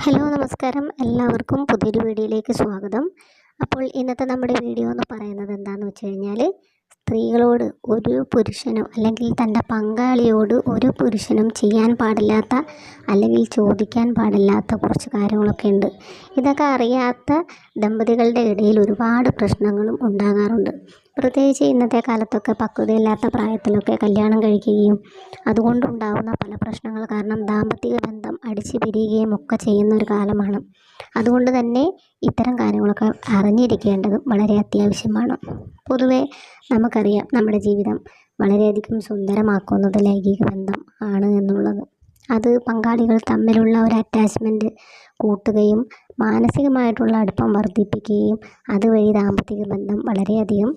Hello നമസ്കാരം, എല്ലാവർക്കും പുതിയൊരു വീഡിയോയിലേക്ക് സ്വാഗതം. അപ്പോൾ ഇന്നത്തെ നമ്മുടെ വീഡിയോ എന്ന് പറയുന്നത് എന്താണെന്ന് വെച്ച് കഴിഞ്ഞാൽ, സ്ത്രീകളോട് ഒരു പുരുഷനും അല്ലെങ്കിൽ തൻ്റെ പങ്കാളിയോട് ഒരു പുരുഷനും ചെയ്യാൻ പാടില്ലാത്ത അല്ലെങ്കിൽ ചോദിക്കാൻ പാടില്ലാത്ത കുറച്ച് കാര്യങ്ങളൊക്കെ ഉണ്ട്. ഇതൊക്കെ അറിയാത്ത ദമ്പതികളുടെ ഇടയിൽ ഒരുപാട് പ്രശ്നങ്ങളും ഉണ്ടാകാറുണ്ട്. പ്രത്യേകിച്ച് ഇന്നത്തെ കാലത്തൊക്കെ പക്വതയില്ലാത്ത പ്രായത്തിലൊക്കെ കല്യാണം കഴിക്കുകയും അതുകൊണ്ടുണ്ടാകുന്ന പല പ്രശ്നങ്ങൾ കാരണം ദാമ്പത്തിക ബന്ധം അടിച്ചു പിരിയുകയും ഒക്കെ ചെയ്യുന്ന ഒരു കാലമാണ്. അതുകൊണ്ട് തന്നെ ഇത്തരം കാര്യങ്ങളൊക്കെ അറിഞ്ഞിരിക്കേണ്ടത് വളരെ അത്യാവശ്യമാണ്. പൊതുവെ നമുക്കറിയാം, നമ്മുടെ ജീവിതം വളരെയധികം സുന്ദരമാക്കുന്നത് ലൈംഗിക ബന്ധം ആണ് എന്നുള്ളത്. അത് പങ്കാളികൾ തമ്മിലുള്ള ഒരു അറ്റാച്ച്മെൻറ്റ് കൂട്ടുകയും മാനസികമായിട്ടുള്ള അടുപ്പം വർദ്ധിപ്പിക്കുകയും അതുവഴി ദാമ്പത്തിക ബന്ധം വളരെയധികം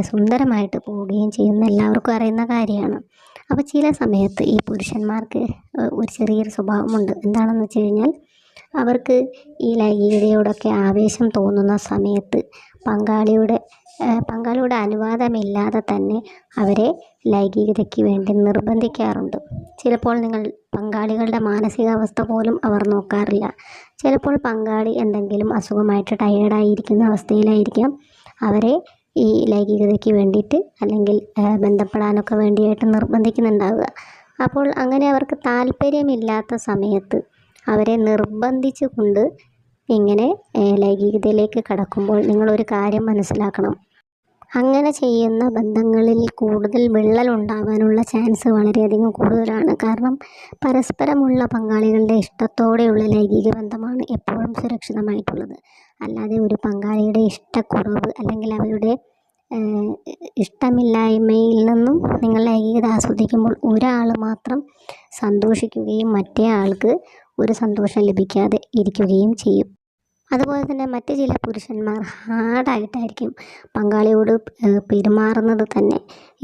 സുന്ദരമായിട്ട് പോവുകയും ചെയ്യുന്ന എല്ലാവർക്കും അറിയുന്ന കാര്യമാണ്. അപ്പോൾ ചില സമയത്ത് ഈ പുരുഷന്മാർക്ക് ഒരു ചെറിയൊരു സ്വഭാവമുണ്ട്. എന്താണെന്ന് വെച്ച് കഴിഞ്ഞാൽ, അവർക്ക് ഈ ലൈംഗികതയോടൊക്കെ ആവേശം തോന്നുന്ന സമയത്ത് പങ്കാളിയുടെ അനുവാദമില്ലാതെ തന്നെ അവരെ ലൈംഗികതയ്ക്ക് വേണ്ടി നിർബന്ധിക്കാറുണ്ട്. ചിലപ്പോൾ പങ്കാളികളുടെ മാനസികാവസ്ഥ പോലും അവർ നോക്കാറില്ല. ചിലപ്പോൾ പങ്കാളി എന്തെങ്കിലും അസുഖമായിട്ട് ടയേർഡായിരിക്കുന്ന അവസ്ഥയിലായിരിക്കാം അവരെ ഈ ലൈംഗികതയ്ക്ക് വേണ്ടിയിട്ട് അല്ലെങ്കിൽ ബന്ധപ്പെടാനൊക്കെ വേണ്ടിയിട്ട് നിർബന്ധിക്കുന്നുണ്ടാവുക. അപ്പോൾ അങ്ങനെ അവർക്ക് താല്പര്യമില്ലാത്ത സമയത്ത് അവരെ നിർബന്ധിച്ചു കൊണ്ട് ഇങ്ങനെ ലൈംഗികതയിലേക്ക് കടക്കുമ്പോൾ നിങ്ങളൊരു കാര്യം മനസ്സിലാക്കണം. അങ്ങനെ ചെയ്യുന്ന ബന്ധങ്ങളിൽ കൂടുതൽ വിള്ളൽ ഉണ്ടാകാനുള്ള ചാൻസ് വളരെയധികം കൂടുതലാണ്. കാരണം പരസ്പരമുള്ള പങ്കാളികളുടെ ഇഷ്ടത്തോടെയുള്ള ലൈംഗിക ബന്ധമാണ് എപ്പോഴും സുരക്ഷിതമായിട്ടുള്ളത്. അല്ലാതെ ഒരു പങ്കാളിയുടെ ഇഷ്ടക്കുറവ് അല്ലെങ്കിൽ അവരുടെ ഇഷ്ടമില്ലായ്മയിൽ നിന്നും നിങ്ങൾ ലൈംഗികത ആസ്വദിക്കുമ്പോൾ ഒരാൾ മാത്രം സന്തോഷിക്കുകയും മറ്റേ ആൾക്ക് ഒരു സന്തോഷം ലഭിക്കാതെ ഇരിക്കുകയും ചെയ്യും. അതുപോലെ തന്നെ മറ്റ് ചില പുരുഷന്മാർ ഹാർഡായിട്ടായിരിക്കും പങ്കാളിയോട് പെരുമാറുന്നത് തന്നെ.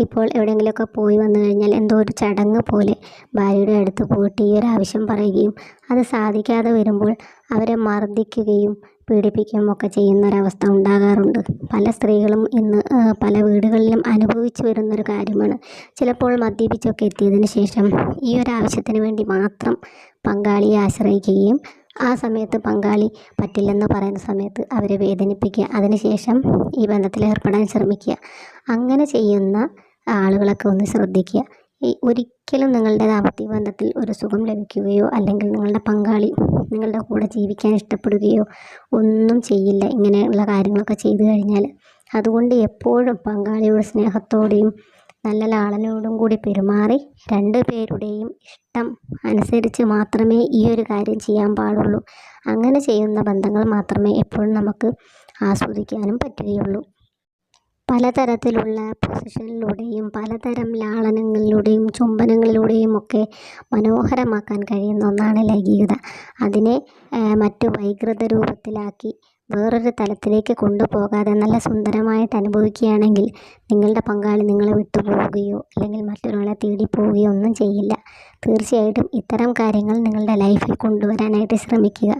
ഇപ്പോൾ എവിടെയെങ്കിലുമൊക്കെ പോയി വന്നു കഴിഞ്ഞാൽ എന്തോ ഒരു ചടങ്ങ് പോലെ ഭാര്യയുടെ അടുത്ത് പോയിട്ട് ഈ ഒരു ആവശ്യം പറയുകയും അത് സാധിക്കാതെ വരുമ്പോൾ അവരെ മർദ്ദിക്കുകയും പീഡിപ്പിക്കുകയും ഒക്കെ ചെയ്യുന്നൊരവസ്ഥ ഉണ്ടാകാറുണ്ട്. പല സ്ത്രീകളും ഇന്ന് പല വീടുകളിലും അനുഭവിച്ചു വരുന്നൊരു കാര്യമാണ്. ചിലപ്പോൾ മദ്യപിച്ചൊക്കെ എത്തിയതിന് ശേഷം ഈ ഒരു ആവശ്യത്തിന് വേണ്ടി മാത്രം പങ്കാളിയെ ആശ്രയിക്കുകയും ആ സമയത്ത് പങ്കാളി പറ്റില്ലെന്ന് പറയുന്ന സമയത്ത് അവരെ വേദനിപ്പിക്കുക, അതിനുശേഷം ഈ ബന്ധത്തിൽ ഏർപ്പെടാൻ ശ്രമിക്കുക. അങ്ങനെ ചെയ്യുന്ന ആളുകളൊക്കെ ഒന്ന് ശ്രദ്ധിക്കുക. ഒരിക്കലും നിങ്ങളുടെ ദാമ്പത്യ ബന്ധത്തിൽ ഒരു സുഖം ലഭിക്കുകയോ അല്ലെങ്കിൽ നിങ്ങളുടെ പങ്കാളി നിങ്ങളുടെ കൂടെ ജീവിക്കാൻ ഇഷ്ടപ്പെടുകയോ ഒന്നും ചെയ്യില്ല ഇങ്ങനെയുള്ള കാര്യങ്ങളൊക്കെ ചെയ്തു കഴിഞ്ഞാൽ. അതുകൊണ്ട് എപ്പോഴും പങ്കാളിയുടെ സ്നേഹത്തോടെയും നല്ല ലാളനയോടും കൂടി പെരുമാറി രണ്ടു പേരുടെയും ഇഷ്ടം അനുസരിച്ച് മാത്രമേ ഈ ഒരു കാര്യം ചെയ്യാൻ പാടുള്ളൂ. അങ്ങനെ ചെയ്യുന്ന ബന്ധങ്ങൾ മാത്രമേ എപ്പോഴും നമുക്ക് ആസ്വദിക്കാനും പറ്റുകയുള്ളൂ. പലതരത്തിലുള്ള പൊസിഷനിലൂടെയും പലതരം ലാളനങ്ങളിലൂടെയും ചുംബനങ്ങളിലൂടെയും ഒക്കെ മനോഹരമാക്കാൻ കഴിയുന്ന ഒന്നാണ് ലൈംഗികത. അതിനെ മറ്റു വൈകൃത രൂപത്തിലാക്കി വേറൊരു തലത്തിലേക്ക് കൊണ്ടുപോകാതെ നല്ല സുന്ദരമായിട്ട് അനുഭവിക്കുകയാണെങ്കിൽ നിങ്ങളുടെ പങ്കാളി നിങ്ങളെ വിട്ടുപോവുകയോ അല്ലെങ്കിൽ മറ്റൊരാളെ തേടി പോവുകയോ ഒന്നും ചെയ്യില്ല. തീർച്ചയായിട്ടും ഇത്തരം കാര്യങ്ങൾ നിങ്ങളുടെ ലൈഫിൽ കൊണ്ടുവരാനായിട്ട് ശ്രമിക്കുക.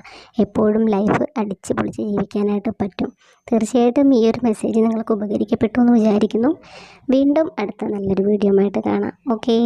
എപ്പോഴും ലൈഫ് അടിച്ച് പൊളിച്ച് ജീവിക്കാനായിട്ട് പറ്റും. തീർച്ചയായിട്ടും ഈ ഒരു മെസ്സേജ് നിങ്ങൾക്ക് ഉപകരിക്കപ്പെട്ടു എന്ന് വിചാരിക്കുന്നു. വീണ്ടും അടുത്ത നല്ലൊരു വീഡിയോ ആയിട്ട് കാണാം. ഓക്കേ.